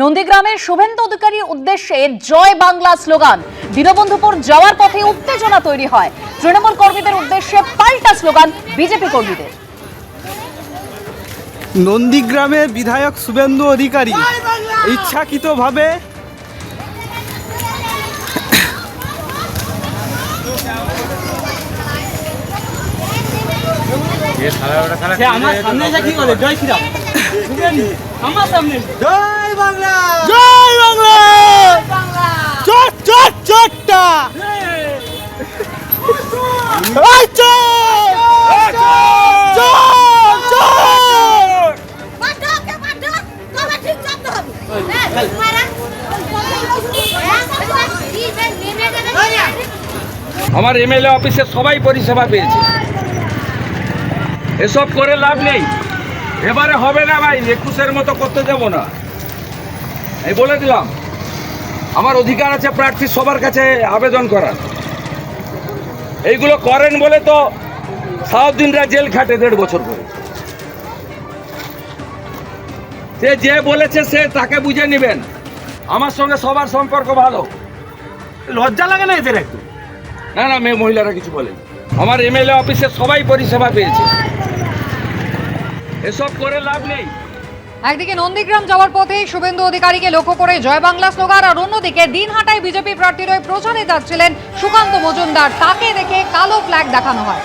নন্দীগ্রামের শুভেন্দু অধিকারীর উদ্দেশ্যে জয় বাংলা স্লোগান। দীনবন্ধুপুর যাওয়ার পথে উত্তেজনা তৈরি হয়। তৃণমূল কর্মীদের উদ্দেশ্যে পাল্টা স্লোগান বিজেপি কর্মীদের। নন্দীগ্রামের বিধায়ক শুভেন্দু অধিকারী ইচ্ছাকৃতভাবে জয় বাংলা জয় বাংলা চট চট চটটা আমার এমএলএ অফিসে সবাই পরিষেবা পেয়েছে। এসব করে লাভ নেই, এবারে হবে না ভাই, 21-এর মতো করতে দেব না, এই বলে দিলাম। আমার অধিকার আছে প্রার্থী সবার কাছে আবেদন করার। এইগুলো করেন বলে তো সাউদ্দিনরা জেল খাটে 1.5 বছর করে। সে যে বলেছে সে তাকে বুঝে নেবেন। আমার সঙ্গে সবার সম্পর্ক ভালো। লজ্জা লাগে না এদের একটু? না না, মেয়ে মহিলারা কিছু বলেন। আমার এমএলএ অফিসে সবাই পরিষেবা পেয়েছে, এসব করে লাভ নেই। একদিকে নন্দীগ্রাম যাওয়ার পথে শুভেন্দু অধিকারীকে লক্ষ্য করে জয় বাংলা স্লোগান, আর অন্যদিকে দিনহাটায় বিজেপি প্রার্থীর হয়ে প্রচারে যাচ্ছিলেন সুকান্ত মজুমদার। তাকে দেখে কালো ফ্ল্যাগ দেখানো হয়।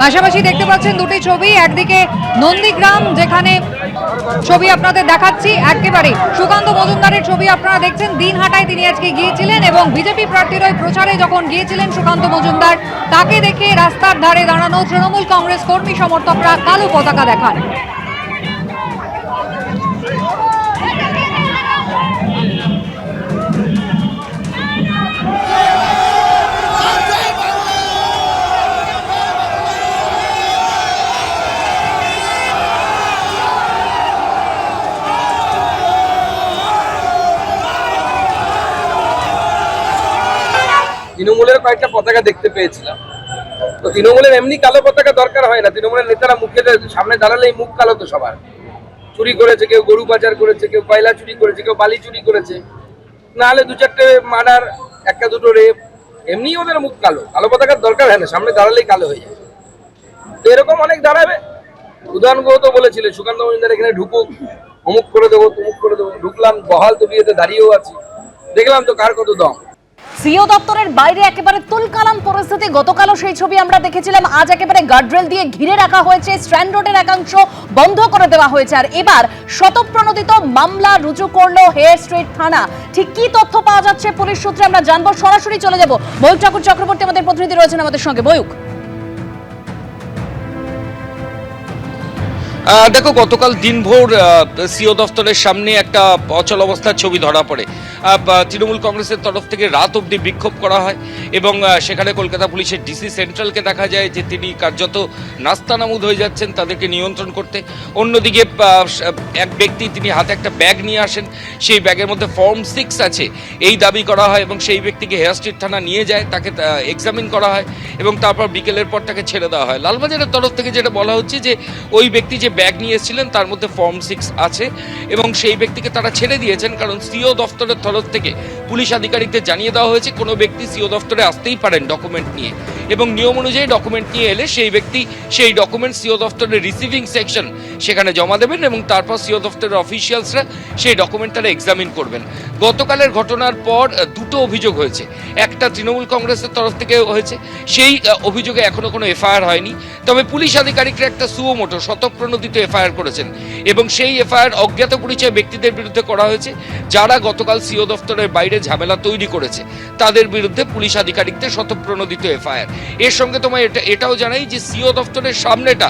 পাশাপাশি দেখতে পাচ্ছেন দুটি ছবি। একদিকে নন্দীগ্রাম, যেখানে ছবি আপনাদের দেখাচ্ছি, একেবারে সুকান্ত মজুমদারের ছবি আপনারা দেখছেন। দিনহাটায় তিনি আজকে গিয়েছিলেন এবং বিজেপি প্রার্থীর হয়ে প্রচারে যখন গিয়েছিলেন সুকান্ত মজুমদার, তাকে দেখে রাস্তার ধারে দাঁড়ানো তৃণমূল কংগ্রেস কর্মী সমর্থকরা কালো পতাকা দেখান। তৃণমূলের কয়েকটা পতাকা দেখতে পেয়েছিলাম। তো তৃণমূলের এমনি কালো পতাকা দরকার হয় না। তৃণমূলের নেতারা মুখে সামনে দাঁড়ালেই মুখ কালো তো সবার। চুরি করেছে কেউ, গরু পাচার করেছে কেউ, কয়লা চুরি করেছে কেউ, বালি চুরি করেছে, নাহলে 2-4টে মার্ডার, 1-2 রেপ, এমনি ওদের মুখ কালো। কালো পতাকার দরকার হয় না, সামনে দাঁড়ালেই কালো হয়ে যায়। তো এরকম অনেক দাঁড়াবে। উদাহরণ তো বলেছিল সুকান্ত মজুমদার এখানে ঢুকুক, অমুক করে দেবো তমুক করে দেবো। ঢুকলাম, বহাল তো বিয়েতে দাঁড়িয়েও আছি, দেখলাম তো কার কত দম। সিও দপ্তরের বাইরে একেবারে তুলকালাম পরিস্থিতি। গতকালও সেই ছবি আমরা দেখেছিলাম। আজ একেবারে গার্ডরেল দিয়ে ঘিরে রাখা হয়েছে, স্ট্র্যান্ড রোডের একাংশ বন্ধ করে দেওয়া হয়েছে। আর এবার শতপ্রণোদিত মামলা রুজু করলো হেয়ার স্ট্রিট থানা। ঠিক কি তথ্য পাওয়া যাচ্ছে পুলিশ সূত্রে আমরা জানবো। সরাসরি চলে যাব, ময়ূক ঠাকুর চক্রবর্তী আমাদের প্রতিনিধি রয়েছেন আমাদের সঙ্গে। ময়ূক, দেখো, গতকাল দিনভর সিও দফতরের সামনে একটা অচল অবস্থার ছবি ধরা পড়ে। তৃণমূল কংগ্রেসের তরফ থেকে রাত অবধি বিক্ষোভ করা হয় এবং সেখানে কলকাতা পুলিশের ডিসি সেন্ট্রালকে দেখা যায় যে তিনি কার্যত নাস্তানাবুদ হয়ে যাচ্ছেন তাদেরকে নিয়ন্ত্রণ করতে। অন্যদিকে এক ব্যক্তি, তিনি হাতে একটা ব্যাগ নিয়ে আসেন, সেই ব্যাগের মধ্যে ফর্ম 6 আছে এই দাবি করা হয় এবং সেই ব্যক্তিকে হেয়ার স্ট্রিট থানা নিয়ে যায়, তাকে এক্সামিন করা হয় এবং তারপর বিকেলের পর তাকে ছেড়ে দেওয়া হয়। লালবাজারের তরফ থেকে যেটা বলা হচ্ছে যে ওই ব্যক্তি যে ব্যাগ নিয়ে এসেছিলেন তার মধ্যে ফর্ম 6 আছে এবং সেই ব্যক্তিকে তারা ছেড়ে দিয়েছেন, কারণ সিও দফতরের তরফ থেকে পুলিশ আধিকারিকদের জানিয়ে দেওয়া হয়েছে কোনো ব্যক্তি সিও দফতরে আসতেই পারেন ডকুমেন্ট নিয়ে, এবং নিয়ম অনুযায়ী ডকুমেন্ট নিয়ে এলে সেই ব্যক্তি সেই ডকুমেন্ট সিও দফতরের রিসিভিং সেকশন সেখানে জমা দেবেন এবং তারপর সিও দফতরের অফিসিয়ালসরা সেই ডকুমেন্ট তারা এক্সামিন করবেন। গতকালের ঘটনার পর 2টো অভিযোগ হয়েছে। একটা একটা তৃণমূল কংগ্রেসের তরফ থেকে হয়েছে, সেই অভিযোগে এখনো কোনো এফআইআর হয়নি। তবে পুলিশ আধিকারিকরা একটা সুমোটো স্বতঃপ্রণোদিত এফআইআর করেছেন এবং সেই এফআইআর অজ্ঞাত পরিচয় ব্যক্তিদের বিরুদ্ধে করা হয়েছে, যারা গতকাল সিও দফতরের বাইরে ঝামেলা তৈরি করেছে তাদের বিরুদ্ধে পুলিশ আধিকারিকদের স্বতঃপ্রণোদিত এফআইআর। এর সঙ্গে তোমায় এটাও জানাই যে সিও দফতরের সামনেটা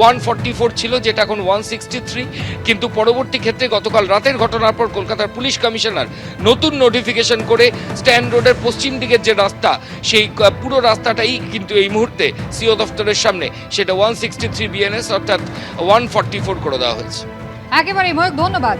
144 ছিল, যেটা এখন 163, কিন্তু পরবর্তী ক্ষেত্রে গতকাল রাতের ঘটনার পর কলকাতার পুলিশ কমিশনার নতুন নোটিফিকেশন করে স্ট্যান্ড রোডের পশ্চিম দিকের যে রাস্তা, সেই পুরো রাস্তাটাই কিন্তু এই মুহূর্তে সিও দফতরের সামনে সেটা 163 বিএনএস অর্থাৎ 144 করে দেওয়া হয়েছে। একেবারে ময়ূক, ধন্যবাদ।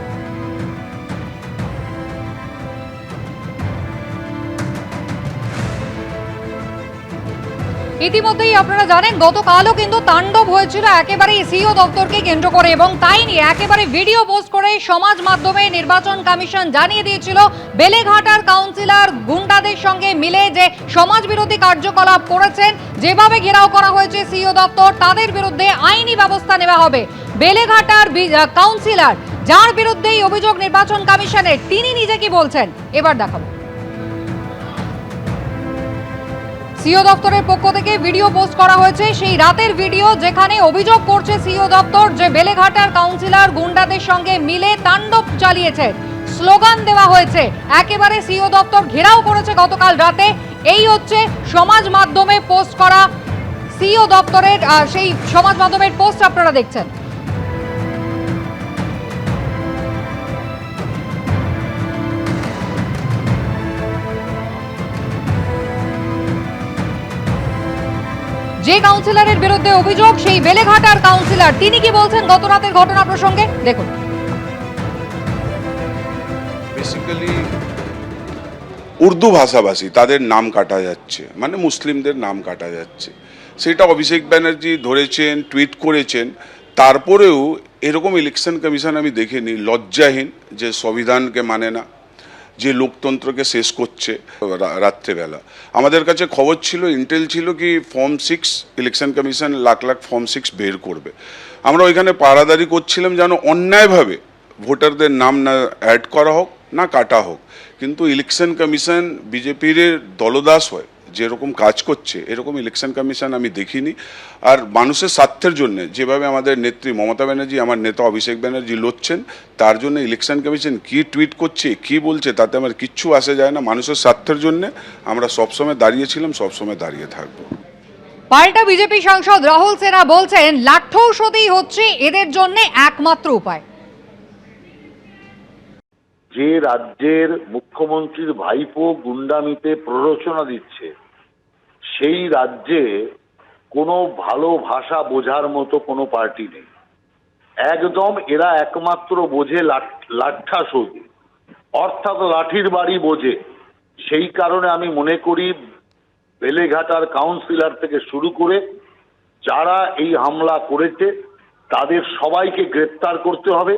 ইতিমধ্যেই আপনারা জানেন গতকালও কিন্তু তাণ্ডব হয়েছিল একেবারে সিও দপ্তরকে কেন্দ্র করে, এবং তাই নিয়ে একেবারে ভিডিও পোস্ট করে সমাজ মাধ্যমে নির্বাচন কমিশন জানিয়ে দিয়েছিল বেলেঘাটার কাউন্সিলর গুন্ডাদের সঙ্গে মিলে যে সমাজ বিরোধী কার্যকলাপ করেছেন, যেভাবে ঘেরাও করা হয়েছে সিও দপ্তর, তাদের বিরুদ্ধে আইনি ব্যবস্থা নেওয়া হবে। বেলেঘাটার কাউন্সিলর যার বিরুদ্ধে এই অভিযোগ নির্বাচন কমিশনের, তিনি নিজে কি বলছেন এবার দেখাবো। সিও দপ্তরের পক্ষ থেকে ভিডিও পোস্ট করা হয়েছে, সেই রাতের ভিডিও যেখানে অভিযোগ করছে সিও দপ্তর যে বেলেঘাটার কাউন্সিলর গুন্ডাদের সঙ্গে মিলে তাণ্ডব চালিয়েছে, স্লোগান দেওয়া হয়েছে, একেবারে সিও দপ্তর ঘেরাও করেছে গতকাল রাতে। এই হচ্ছে সমাজ মাধ্যমে পোস্ট করা সিও দপ্তরের সেই সমাজ মাধ্যমের পোস্ট আপনারা দেখছেন। যে কাউন্সিলরের বিরুদ্ধে অভিযোগ, সেই বেলেঘাটার কাউন্সিলর, তিনি কি বলছেন গত রাতের ঘটনা প্রসঙ্গে দেখুন। বেসিক্যালি উর্দু ভাষাভাষী তাদের নাম কাটা যাচ্ছে, মানে মুসলিমদের নাম কাটা যাচ্ছে, সেটা অভিষেক ব্যানার্জি ধরেছেন, টুইট করেছেন। তারপরেও এরকম ইলেকশন কমিশন আমি দেখিনি, লজ্জাহীন, যে সংবিধানকে মানে না, যে লোকতন্ত্রকে শেষ করছে। রাত্রেবেলা আমাদের কাছে খবর ছিল, ইন্টেল ছিল কি form 6 election commission lakh lakh form 6 বের করবে। আমরা ওইখানে পাহারাদারি করছিলাম যেন অন্যায়ভাবে ভোটারদের নাম না অ্যাড করা হোক, না কাটা হোক। কিন্তু ইলেকশন কমিশন বিজেপির দলদাস হয়, যেরকম কাজ করছে এরকম ইলেকশন কমিশন আমি দেখিনি। আর মানুষের স্বার্থের জন্য যেভাবে আমাদের নেত্রী মমতা ব্যানার্জি, আমার নেতা অভিষেক ব্যানার্জি লড়ছেন, তার জন্য ইলেকশন কমিশন কি টুইট করছে, কি বলছে, তাতে আমার কিচ্ছু আসে যায় না। মানুষের স্বার্থের জন্য আমরা সবসময় দাঁড়িয়েছিলাম, সবসময় দাঁড়িয়ে থাকবো। পাল্টা বিজেপি সাংসদ রাহুল সিনহা বলছেন লাঠৌষধই হচ্ছে এদের জন্য একমাত্র উপায়। যে রাজ্যের মুখ্যমন্ত্রীর ভাইপো গুন্ডামিতে প্ররোচনা দিচ্ছে, সেই রাজ্যে কোনো ভালো ভাষা বোঝার মতো কোনো পার্টি নেই। একদম এরা একমাত্র বোঝে লাঠা-সৌদি, অর্থাৎ লাঠির বাড়ি বোঝে। সেই কারণে আমি মনে করি বেলেঘাটার কাউন্সিলর থেকে শুরু করে যারা এই হামলা করেছে তাদের সবাইকে গ্রেপ্তার করতে হবে,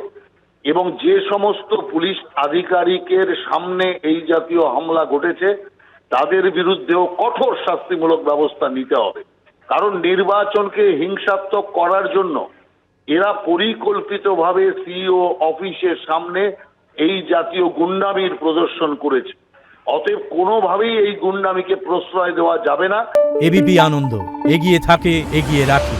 এবং যে সমস্ত পুলিশ আধিকারিকের সামনে এই জাতীয় হামলা ঘটেছে তাদের বিরুদ্ধেও কঠোর শাস্তিমূলক ব্যবস্থা নিতে হবে। কারণ নির্বাচনকে হিংসাত্মক করার জন্য এরা পরিকল্পিতভাবে সিইও অফিসের সামনে এই জাতীয় গুন্ডামির প্রদর্শন করেছে। অতএব কোনোভাবেই এই গুন্ডামিকে প্রশ্রয় দেওয়া যাবে না। এবিপি আনন্দ, এগিয়ে থাকে, এগিয়ে রাখে।